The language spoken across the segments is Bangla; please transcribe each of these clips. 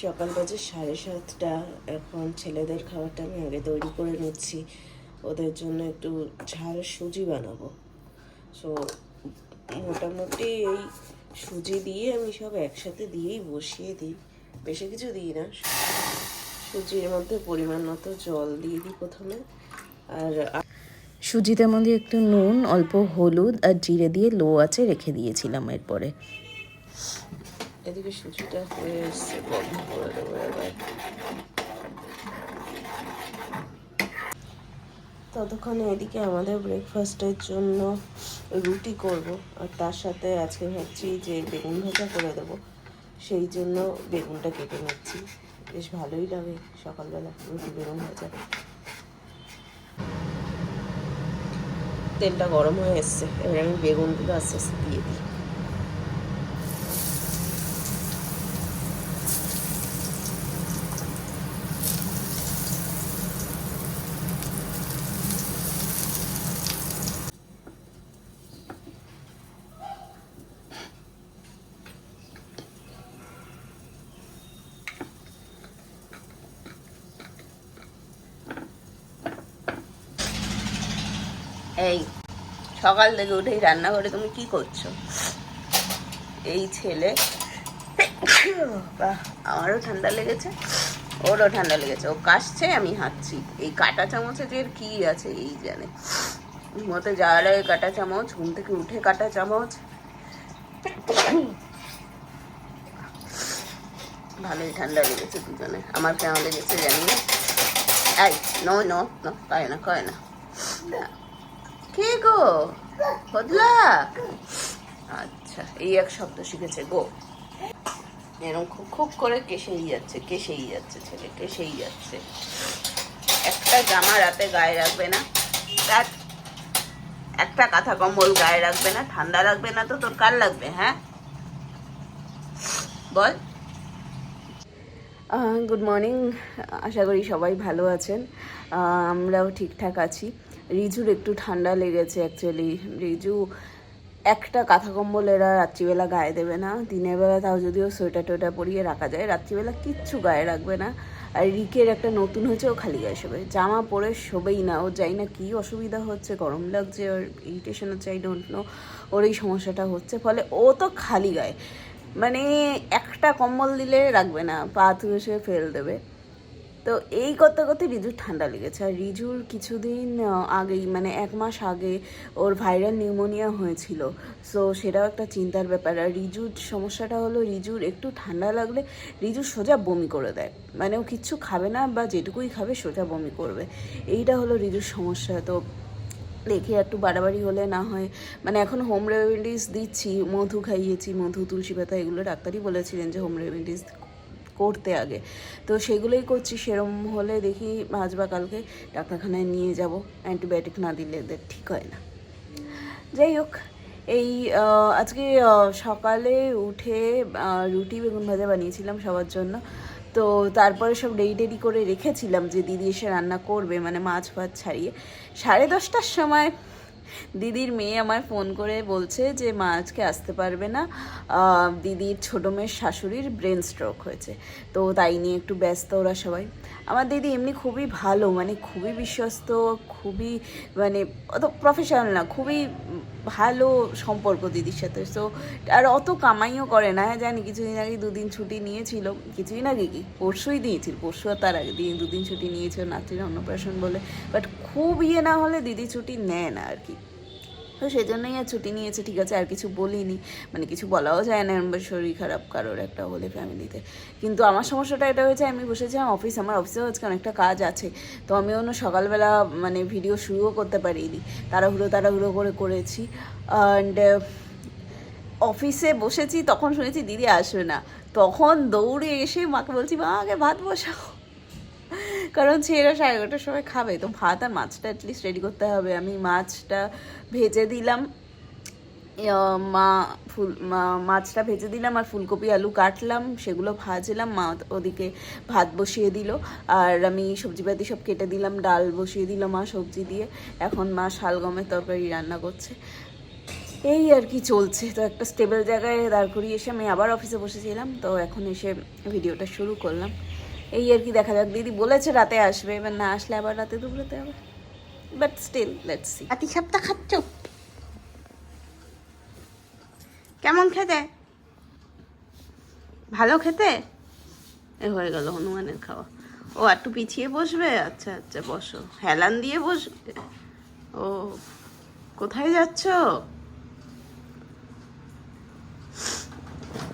সকাল বাজে 7:30। এখন ছেলেদের খাবারটা আমি আগে তৈরি করে নিচ্ছি, ওদের জন্য একটু ঝাল সুজি বানাবো। সো মোটামুটি এই সুজি দিয়ে আমি সব একসাথে দিয়েই বসিয়ে দিই, বেশি কিছু দিই না। সুজির মধ্যে পরিমাণ মতো জল দিয়ে দিই প্রথমে, আর সুজিটার মধ্যে একটু নুন, অল্প হলুদ আর জিরে দিয়ে লো আঁচে রেখে দিয়েছিলাম। এরপরে এদিকে সুজিটা হয়ে এসছে, বন্ধ করে দেবো এবার। ততক্ষণে এদিকে আমাদের ব্রেকফাস্টের জন্য রুটি করব, আর তার সাথে আজকে ভাবছি যে বেগুন ভাজা করে দেবো, সেই জন্য বেগুনটা কেটে নিচ্ছি। বেশ ভালোই লাগে সকালবেলা রুটি বেগুন ভাজা। তেলটা গরম হয়ে এসছে, এবার আমি বেগুনগুলো আস্তে আস্তে দিয়ে দিই। এই সকাল থেকে উঠেই রান্নাঘরে তুমি কি করছো? এই ছেলে, বাহ, আমারও ঠান্ডা লেগেছে, ওরও ঠান্ডা লেগেছে, ও কাশছে, আমি হাঁটছি। এই কাঁটা চামচে যে কি আছে এই জানে। ঘুমোতে যাওয়ার আগে কাঁটা চামচ, ঘুম থেকে উঠে কাঁটা চামচ। ভালোই ঠান্ডা লেগেছে দুজনে, আমার কেমন লেগেছে জানি না। এই নো নো নো, কয় না কয় না। কে গো বদলা? আচ্ছা, এই এক শব্দ শিখেছে গো। এরকম খুব খুব করে কেসেই যাচ্ছে ছেলে, কেসেই যাচ্ছে। একটা জামা রাতে গায়ে রাখবে না, তার একটা কাঁথা কম্বল গায়ে রাখবে না, ঠান্ডা লাগবে না তো তোর কার লাগবে? হ্যাঁ বল। গুড মর্নিং, আশা করি সবাই ভালো আছেন। আমরাও ঠিকঠাক আছি। রিজুর একটু ঠান্ডা লেগেছে অ্যাকচুয়ালি। রিজু একটা কাঁথা কম্বল এরা রাত্রিবেলা গায়ে দেবে না, দিনের বেলা তাও যদিও সোয়েটার টোয়েটার পরিয়ে রাখা যায়, রাত্রিবেলা কিচ্ছু গায়ে রাখবে না। আর রিকের একটা নতুন হয়েছে, ও খালি গায়ে শোবে, জামা পরে শোবেই না। ও যাই না কি অসুবিধা হচ্ছে, গরম লাগছে, ওর ইরিটেশন হচ্ছে, আই ডোন্ট নো, ওর এই সমস্যাটা হচ্ছে। ফলে ও তো খালি গায়ে, মানে একটা কম্বল দিলে রাখবে না, পা ধুয়ে শুয়ে ফেল দেবে। তো এই করতে করতে রিজুর ঠান্ডা লেগেছে। আর রিজুর কিছুদিন আগেই, মানে 1 মাস আগে ওর ভাইরাল নিউমোনিয়া হয়েছিল। সো সেটাও একটা চিন্তার ব্যাপার। আর রিজুর সমস্যাটা হলো, রিজুর একটু ঠান্ডা লাগলে রিজু সোজা বমি করে দেয়, মানে ও কিচ্ছু খাবে না, বা যেটুকুই খাবে সোজা বমি করবে। এইটা হলো রিজুর সমস্যা। তো দেখি একটু বাড়াবাড়ি হলে না হয়, মানে এখন হোম রেমেডিস দিচ্ছি, মধু খাইয়েছি, মধু, তুলসী পাতা, এগুলো ডাক্তারই বলেছিলেন যে হোম রেমেডিস করতে আগে, তো সেগুলোই করছি। সেরম হলে দেখি আজ বা কালকে ডাক্তারখানায় নিয়ে যাব, অ্যান্টিবায়োটিক না দিলে এদের ঠিক হয় না। যাই হোক, এই আজকে সকালে উঠে রুটি বেগুন ভাজা বানিয়েছিলাম সবার জন্য। তো তারপরে সব রেডি করে রেখেছিলাম যে দিদি এসে রান্না করবে, মানে মাছ ফাছ ছাড়িয়ে। 10:30টার সময় দিদির মেয়ে আমার ফোন করে বলছে যে মা আজকে আসতে পারবে না, দিদির ছোটো মেয়ের শাশুড়ির ব্রেন স্ট্রোক হয়েছে। তো তাই নিয়ে একটু ব্যস্ত ওরা সবাই। আমার দিদি এমনি খুবই ভালো, মানে খুবই বিশ্বস্ত, খুবই মানে অত প্রফেশনাল না, খুবই ভালো সম্পর্ক দিদির সাথে। সো আর অত কামাইও করে না। হ্যাঁ জানি, কিছুদিন আগে 2 দিন ছুটি নিয়েছিল, কিছুদিন আগে কি পরশুই দিয়েছিল, পরশু আর তার আগে 2 দিন ছুটি নিয়েছিল নাতির অন্নপ্রাশন বলে। বাট খুব ইয়ে না হলে দিদি ছুটি নেয় না আর কি। তো সেই জন্যই আর ছুটি নিয়েছে, ঠিক আছে, আর কিছু বলিনি, মানে কিছু বলাও যায় না শরীর খারাপ কারোর একটা হলে ফ্যামিলিতে। কিন্তু আমার সমস্যাটা এটা হয়েছে, আমি বসেছিলাম আমার অফিসেও আজকে অনেকটা কাজ আছে। তো আমি অন্য সকালবেলা মানে ভিডিও শুরুও করতে পারিনি, তাড়াহুড়ো করে করেছি। অ্যান্ড অফিসে বসেছি, তখন শুনেছি দিদি আসবে না, তখন দৌড়ে এসে মাকে বলছি, মা আগে ভাত বসাও, কারণ ছেলেরা 11:30টার সময় খাবে। তো ভাত আর মাছটা অ্যাটলিস্ট রেডি করতে হবে। আমি মাছটা ভেজে দিলাম, মাছটা ভেজে দিলাম, আর ফুলকপি আলু কাটলাম, সেগুলো ভাজলাম। মা ওদিকে ভাত বসিয়ে দিল, আর আমি সবজিপাতি সব কেটে দিলাম, ডাল বসিয়ে দিল মা সবজি দিয়ে। এখন মা শালগমের তরকারি রান্না করছে। এই আর কি চলছে। তো একটা স্টেবল জায়গায় দাঁড় করিয়ে এসে আমি আবার অফিসে বসেছিলাম, তো এখন এসে ভিডিওটা শুরু করলাম। এই আর কি, দেখা যাক। দিদি বলেছে রাতে আসবে, এবার না আসলে আবার রাতে দুপুরেতে হবে, বাট স্টিল লেটস সি। আতি সাপটা খাচ্ছ কেমন খেতে? ভালো খেতে? এ হয়ে গেল হনুমানের খাওয়া। ও একটু পিছিয়ে বসবে, আচ্ছা আচ্ছা বসো, হেলান দিয়ে বসবে। ও কোথায় যাচ্ছ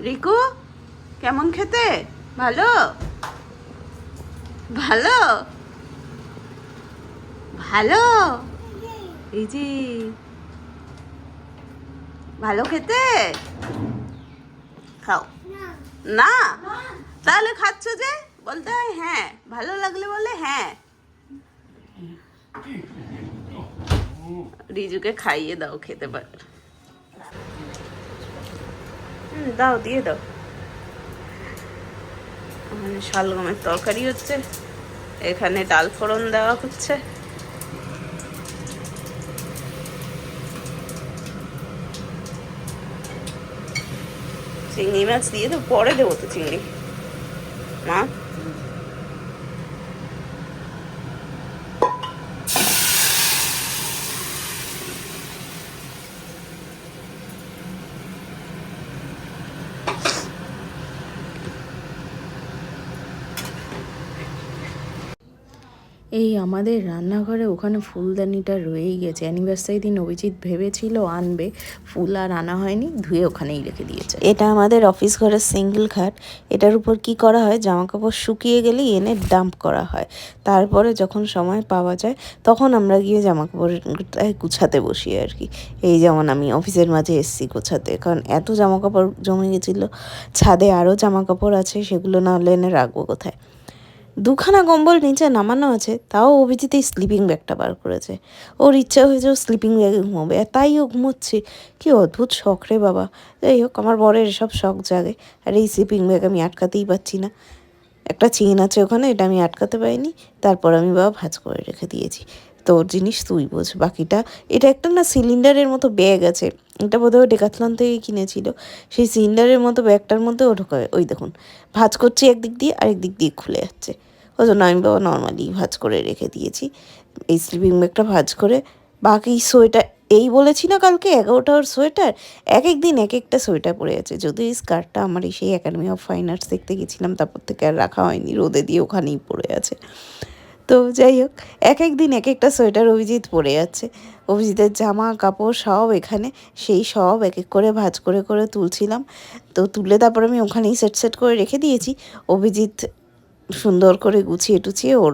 রিকু? কেমন খেতে? ভালো ভালো ভালো, এই যে ভালো খেতে, খাও না। তাহলে খাচ্ছ যে? বলতে হয় হ্যাঁ, ভালো লাগলে বলে হ্যাঁ। রিজুকে খাইয়ে দাও, খেতে পারে। দাও, দিয়ে দাও। ওখানে শালগমের তরকারি হচ্ছে, এখানে ডাল ফোড়ন দেওয়া হচ্ছে। চিংড়ি মাছ দিয়ে তো পরে দেবো তো চিংড়ি। মা এই আমাদের রান্নাঘরে ওখানে ফুলদানিটা রয়েই গেছে। অ্যানিভার্সারি দিন অভিজিৎ ভেবেছিল আনবে, ফুল আর আনা হয়নি, ধুয়ে ওখানেই রেখে দিয়েছে। এটা আমাদের অফিস ঘরের সিঙ্গেল খাট। এটার উপর কি করা হয়, জামা কাপড় শুকিয়ে গেলেই এনে ডাম্প করা হয়। তারপরে যখন সময় পাওয়া যায় তখন আমরা গিয়ে জামা কাপড় গুছাতে বসি আর কি। এই যেমন আমি অফিসের মাঝে এসছি গোছাতে, কারণ এত জামা কাপড় জমে গেছিলো। ছাদে আরও জামা কাপড় আছে, সেগুলো না হলে এনে রাখবো কোথায়। দুখানা কম্বল নিচে নামানো আছে, তাও অভিজিৎ এই স্লিপিং ব্যাগটা বার করেছে। ওর ইচ্ছা হয়েছে ও স্লিপিং ব্যাগে ঘুমোবে, আর তাই ও ঘুমোচ্ছে। কি অদ্ভুত শখ রে বাবা। যাই হোক, আমার বরের এসব শখ জাগে, আর এই স্লিপিং ব্যাগ আমি আটকাতেই পারছি না। একটা চেন আছে ওখানে, এটা আমি আটকাতে পারিনি। তারপর আমি বাবা ভাঁজ করে রেখে দিয়েছি। তোর জিনিস তুই বোঝ বাকিটা। এটা একটা না সিলিন্ডারের মতো ব্যাগ আছে, এটা বোধহয় ডেকাথলন থেকেই কিনেছিল। সেই সিলিন্ডারের মতো ব্যাগটার মধ্যে ও ঢোকাবে। ওই দেখুন, ভাঁজ করছি একদিক দিয়ে, আরেক দিক দিয়ে খুলে যাচ্ছে। ওই জন্য আমি বাবা নর্মালি ভাঁজ করে রেখে দিয়েছি। এই স্লিপিং ব্যাগটা ভাঁজ করে, বাকি সোয়েটার, এই বলেছি না কালকে 11টার সোয়েটার, এক এক দিন এক একটা সোয়েটার পরে আছে। যদিও এই স্কার্টটা আমার এই সেই একাডেমি অফ ফাইন আর্টস দেখতে গেছিলাম, তারপর থেকে আর রাখা হয়নি, রোদে দিয়ে ওখানেই পড়ে আছে। তো যাই হোক, এক এক দিন এক একটা সোয়েটার অভিজিৎ পরে যাচ্ছে। অভিজিতের জামা কাপড় সব এখানে, সেই সব এক এক করে ভাঁজ করে করে তুলছিলাম। তো তুলে তারপর আমি ওখানেই সেট সেট করে রেখে দিয়েছি। অভিজিৎ সুন্দর করে গুছিয়ে টুছিয়ে ওর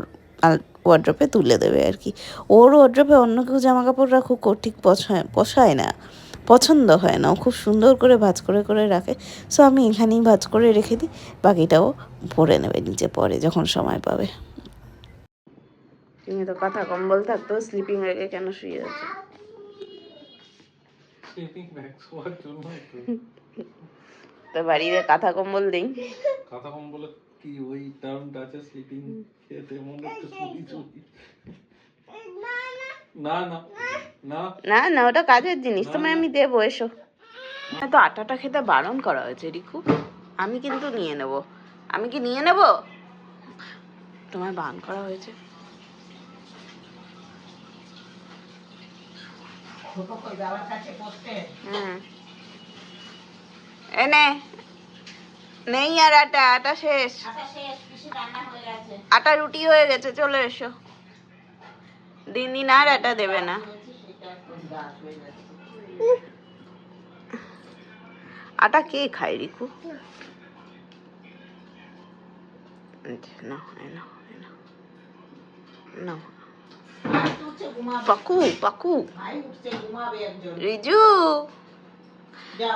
ওয়ার্ড্রপে তুলে দেবে আর কি। ওর ওয়ার্ড্রপে অন্য কেউ জামা কাপড় রাখুক, ওর ঠিক পোষায় না, পছন্দ হয় না। ও খুব সুন্দর করে ভাঁজ করে করে রাখে। সো আমি এখানেই ভাঁজ করে রেখে দিই, বাকিটাও পরে নেবে নিচে পরে যখন সময় পাবে। তুমি তো কথা কম্বল থাকতো স্লিপিং ব্যাগে কেন শুয়ে আছো? স্লিপিং ব্যাগ শোয়ার জন্য তো বাড়িতে কাঁথা কম্বল নেই? কাঁথা কম্বলে কি ওই টার্মটা আছে স্লিপিং, খেতে মনে হচ্ছে শুই শুই। না না না না না, ওটা কাজের জিনিস, তোমায় আমি দেবো, এসো। তো আটাটা খেতে বারণ করা হয়েছে রিকু, আমি কিন্তু নিয়ে নেব। আমি কি নিয়ে নেব? তোমায় বারণ করা হয়েছে। এনে নেই আর আটা, আটা শেষ, আটা রুটি হয়ে গেছে, চলে এসো। দিন দিন আর আটা দেবে না। আটা কে খায় রিকু? পাকু পাকু, রিজু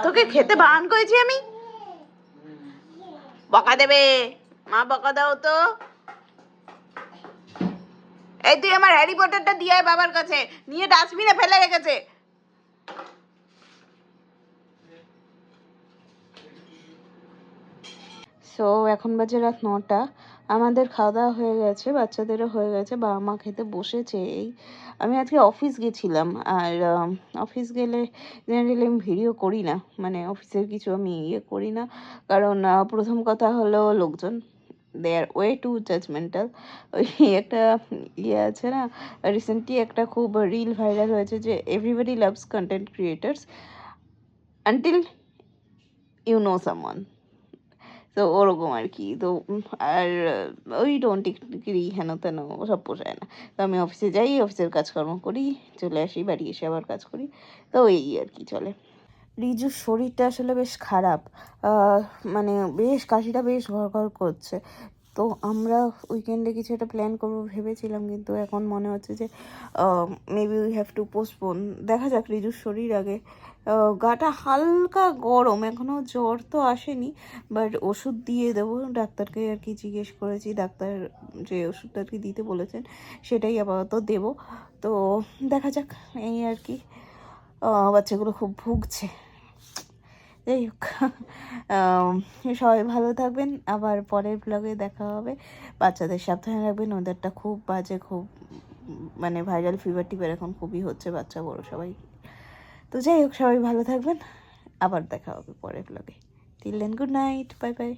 তোকে খেতে বারণ করেছি আমি? বকা দেবে, মা বকা দাও তো। এই তুই আমার হ্যারি পটারটা দিয়ে আয় বাবার কাছে, নিয়ে ডাস্টবিনে ফেলে রেখেছে। সো এখন বাজে রাত 9টা, আমাদের খাওয়া দাওয়া হয়ে গেছে, বাচ্চাদেরও হয়ে গেছে, বাবা মা খেতে বসেছে। এই আমি আজকে অফিস গেছিলাম, আর অফিস গেলে জেনারেলি আমি ভিডিও করি না, মানে অফিসের কিছু আমি করি না, কারণ প্রথম কথা হলো লোকজন, দে আর ওয়ে টু জাজমেন্টাল। ওই একটা আছে না, রিসেন্টলি একটা খুব রিল ভাইরাল হয়েছে যে everybody loves content creators until you know someone. তো ওরকম আর কি। তো আর ওই টিকরি হেন তেন ওসব পোষায় না। তো আমি অফিসে যাই, অফিসের কাজকর্ম করি, চলে আসি, বাড়ি এসে আবার কাজ করি। তো এই আর কি চলে। রিজুর শরীরটা আসলে বেশ খারাপ, মানে বেশ কাশিটা বেশ ঘর করছে। তো আমরা উইকেন্ডে কিছু একটা প্ল্যান করবো ভেবেছিলাম, কিন্তু এখন মনে হচ্ছে যে maybe we have to postpone. দেখা যাক, রিজুর শরীর আগে। গাটা হালকা গরম, এখনও জ্বর তো আসেনি, বাট ওষুধ দিয়ে দেবো। ডাক্তারকে আর কি জিজ্ঞেস করেছি, ডাক্তার যে ওষুধটা আর কি দিতে বলেছেন সেটাই আপাতত দেবো। তো দেখা যাক, এই আর কি। বাচ্চাগুলো খুব ভুগছে। যাই হোক, সবাই ভালো থাকবেন, আবার পরের ব্লগে দেখা হবে। বাচ্চাদের সাবধানে রাখবেন, ওদেরটা খুব বাজে, খুব মানে ভাইরাল ফিভার টিভার এখন খুবই হচ্ছে, বাচ্চা বড় সবাই। তো যাই হোক, সবাই ভালো থাকবেন, আবার দেখা হবে পরের ব্লগে। Till then, good night, bye by.